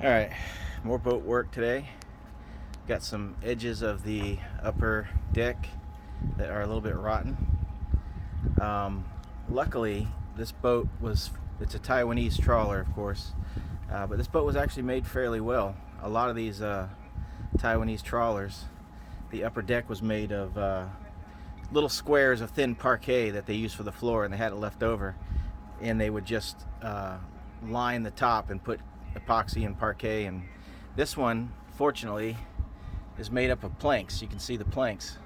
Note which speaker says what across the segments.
Speaker 1: Alright, more boat work today. Got some edges of the upper deck that are a little bit rotten. Luckily, this boat it's a Taiwanese trawler, of course, but this boat was actually made fairly well. A lot of these Taiwanese trawlers, the upper deck was made of little squares of thin parquet that they use for the floor, and they had it left over, and they would just line the top and put epoxy and parquet. And this one, fortunately, is made up of planks. You can see the planks.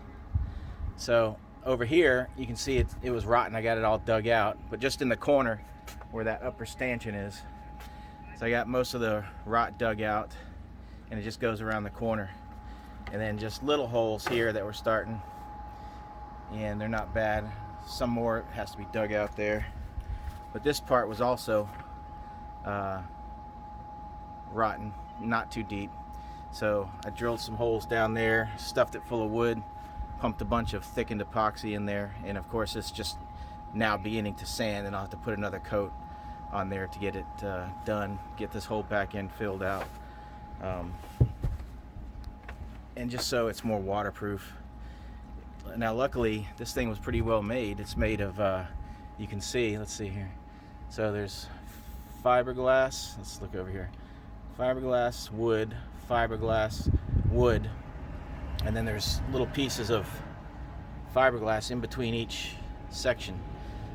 Speaker 1: So over here you can see it was rotten. I got it all dug out, but just in the corner where that upper stanchion is, so I got most of the rot dug out, and it just goes around the corner, and then just little holes here that we're starting, and they're not bad. Some more has to be dug out there, but this part was also rotten, not too deep. So I drilled some holes down there, stuffed it full of wood, pumped a bunch of thickened epoxy in there, and of course it's just now beginning to sand, and I'll have to put another coat on there to get it done, get this whole back end filled out, and just so it's more waterproof. Now luckily this thing was pretty well made. It's made of you can see, let's see here, so there's fiberglass, let's look over here, fiberglass, wood, fiberglass, wood, and then there's little pieces of fiberglass in between each section.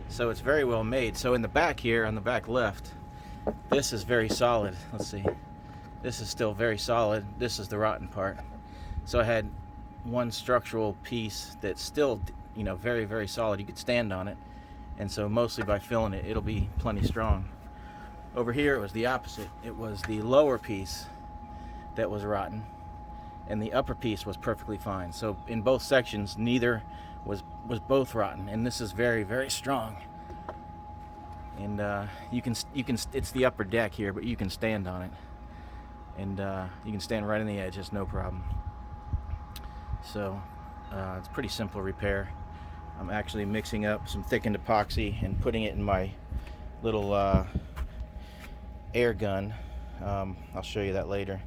Speaker 1: So it's very well made. So in the back here, on the back left, this is very solid. Let's see, this is still very solid. This is the rotten part. So I had one structural piece that's still, you know, very, very solid. You could stand on it, and so mostly by filling it, it'll be plenty strong. Over here it was the opposite. It was the lower piece that was rotten, and the upper piece was perfectly fine. So in both sections, neither was both rotten, and this is very, very strong. And you can it's the upper deck here, but you can stand on it, and you can stand right on the edge. It's no problem. So it's a pretty simple repair. I'm actually mixing up some thickened epoxy and putting it in my little air gun. I'll show you that later.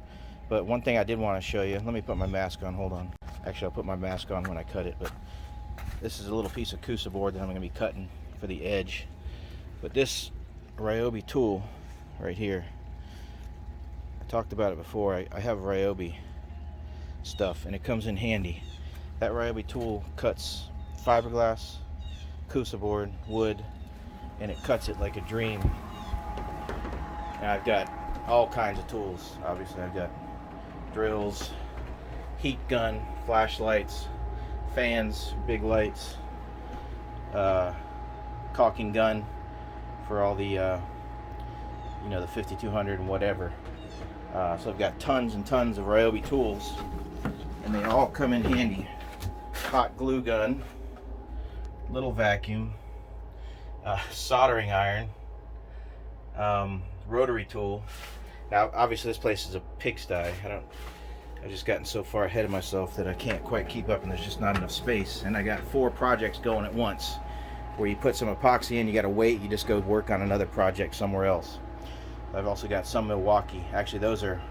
Speaker 1: But one thing I did want to show you, let me put my mask on, hold on. Actually, I'll put my mask on when I cut it, but this is a little piece of Kusa board that I'm going to be cutting for the edge. But this Ryobi tool right here, I talked about it before. I have Ryobi stuff, and it comes in handy. That Ryobi tool cuts fiberglass, Kusa board, wood, and it cuts it like a dream. And I've got all kinds of tools. Obviously I've got drills, heat gun, flashlights, fans, big lights, caulking gun for all the you know, the 5200 and whatever. So I've got tons and tons of Ryobi tools, and they all come in handy. Hot glue gun, little vacuum, soldering iron, rotary tool. Now obviously this place is a pigsty. I've just gotten so far ahead of myself that I can't quite keep up, and there's just not enough space. And I got 4 projects going at once, where you put some epoxy in, you gotta wait, you just go work on another project somewhere else. I've also got some Milwaukee. Actually those are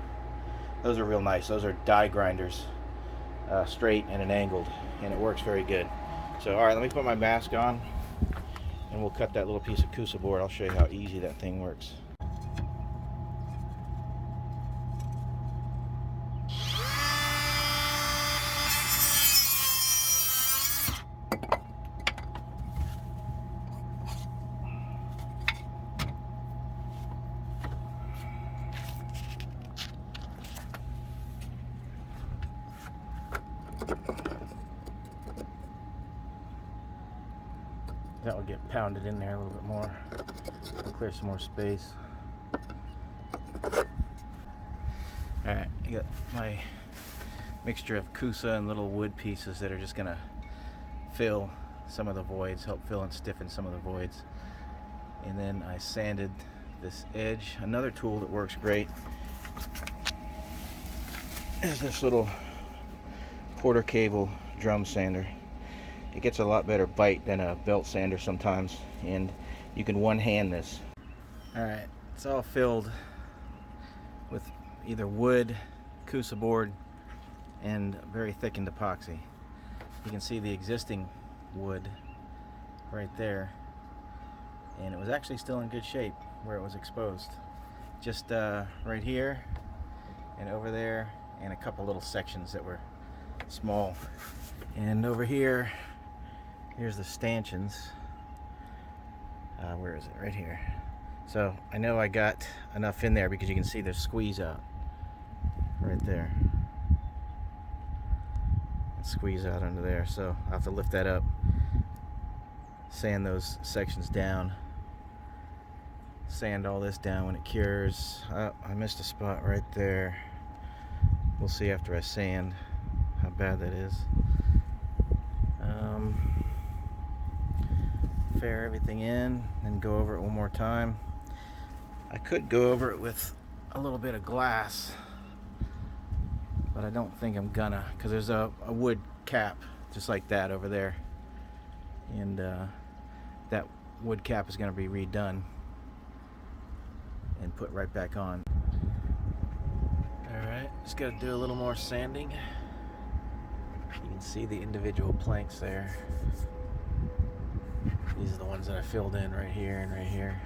Speaker 1: real nice. Those are die grinders, straight and an angled, and it works very good. So alright, let me put my mask on, and we'll cut that little piece of Kusa board. I'll show you how easy that thing works. That will get pounded in there a little bit more, clear some more space. Alright, I got my mixture of Kusa and little wood pieces that are just going to fill some of the voids, help fill and stiffen some of the voids. And then I sanded this edge. Another tool that works great is this little quarter cable drum sander. It gets a lot better bite than a belt sander sometimes, and you can one hand this. Alright, it's all filled with either wood, Kusa board, and very thickened epoxy. You can see the existing wood right there, and it was actually still in good shape where it was exposed. Just right here and over there, and a couple little sections that were small. And over here, here's the stanchions. Where is it? Right here. So I know I got enough in there because you can see there's squeeze out right there. Squeeze out under there, so I'll have to lift that up, sand those sections down, sand all this down when it cures. I missed a spot right there. We'll see after I sand how bad that is. Fair everything in and go over it one more time. I could go over it with a little bit of glass, but I don't think I'm gonna, because there's a wood cap just like that over there, and that wood cap is going to be redone and put right back on. Alright, just got to do a little more sanding. You can see the individual planks there. These are the ones that I filled in right here and right here.